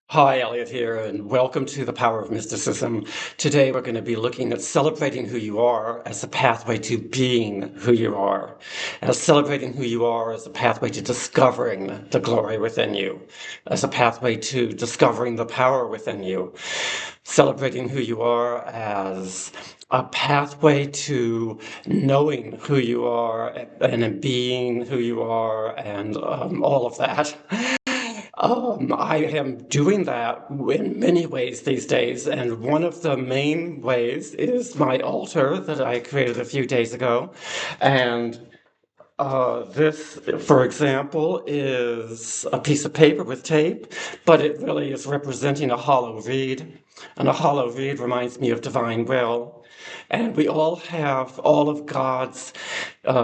Hi, Elliot here, and welcome to the Power of Mysticism. Today we're going to be looking at celebrating who you are as a pathway to being who you are, as celebrating who you are as a pathway to discovering the glory within you, as a pathway to discovering the power within you, celebrating who you are as a pathway to knowing who you are and being who you are and all of that. I am doing that in many ways these days, and one of the main ways is my altar that I created a few days ago. And this, for example, is a piece of paper with tape, but it really is representing a hollow reed. And a hollow reed reminds me of divine will. And we all have all of God's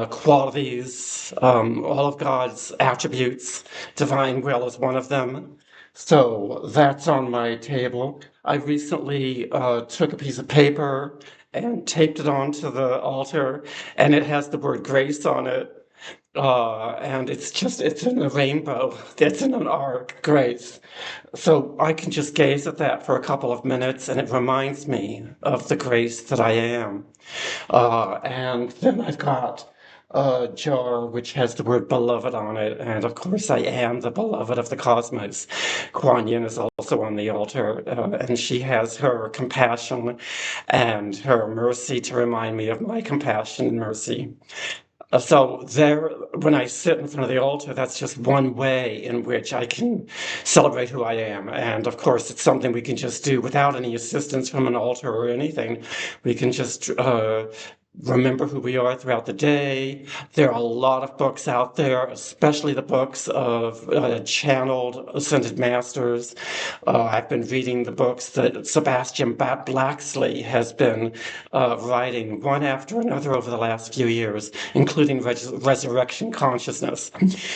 qualities, all of God's attributes. Divine will is one of them. So that's on my table. I recently took a piece of paper and taped it onto the altar, and it has the word grace on it. And it's in a rainbow. It's in an arc, grace. So I can just gaze at that for a couple of minutes, and it reminds me of the grace that I am. And then I've got a jar which has the word beloved on it, and of course I am the beloved of the cosmos. Kuan Yin is also on the altar, and she has her compassion and her mercy to remind me of my compassion and mercy. So there, when I sit in front of the altar, that's just one way in which I can celebrate who I am. And of course, it's something we can just do without any assistance from an altar or anything. We can just remember who we are throughout the day. There are a lot of books out there, especially the books of channeled ascended masters. I've been reading the books that Sebastian Blacksley has been writing one after another over the last few years, including Resurrection Consciousness.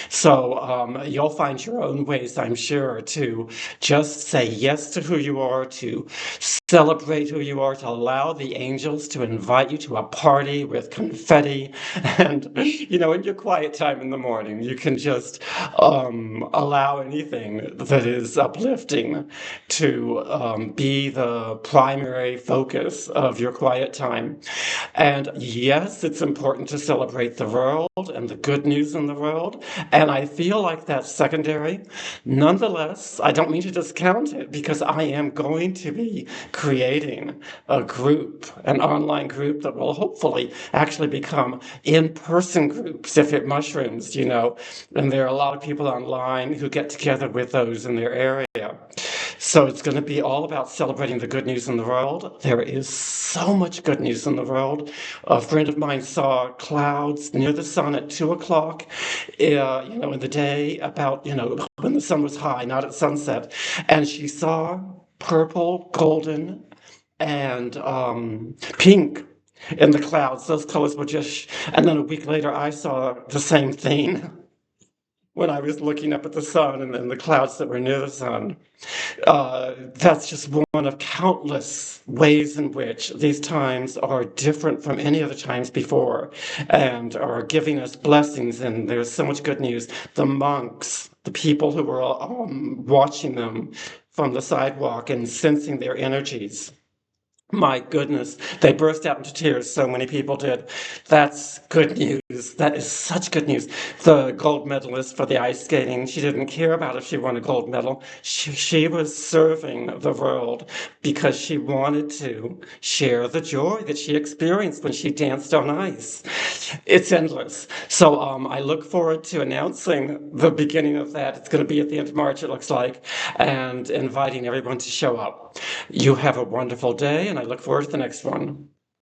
So you'll find your own ways, I'm sure, to just say yes to who you are, to celebrate who you are, to allow the angels to invite you to a party with confetti. And, in your quiet time in the morning, you can just allow anything that is uplifting to be the primary focus of your quiet time. And yes, it's important to celebrate the world and the good news in the world. And I feel like that's secondary. Nonetheless, I don't mean to discount it because I am going to be creating a group, an online group that will hopefully actually become in-person groups if it mushrooms, and there are a lot of people online who get together with those in their area. So it's going to be all about celebrating the good news in the world. There is so much good news in the world. A friend of mine saw clouds near the sun at 2 o'clock, in the day about, when the sun was high, not at sunset. And she saw purple, golden, and pink in the clouds. Those colors were just, and then a week later I saw the same thing when I was looking up at the sun and then the clouds that were near the sun. That's just one of countless ways in which these times are different from any other times before and are giving us blessings. And there's so much good news. The monks, the people who were watching them from the sidewalk and sensing their energies. My goodness, they burst out into tears. So many people did. That's good news. That is such good news. The gold medalist for the ice skating, she didn't care about if she won a gold medal. She was serving the world because she wanted to share the joy that she experienced when she danced on ice. It's endless. So I look forward to announcing the beginning of that. It's going to be at the end of March, it looks like, and inviting everyone to show up. You have a wonderful day, and I look forward to the next one.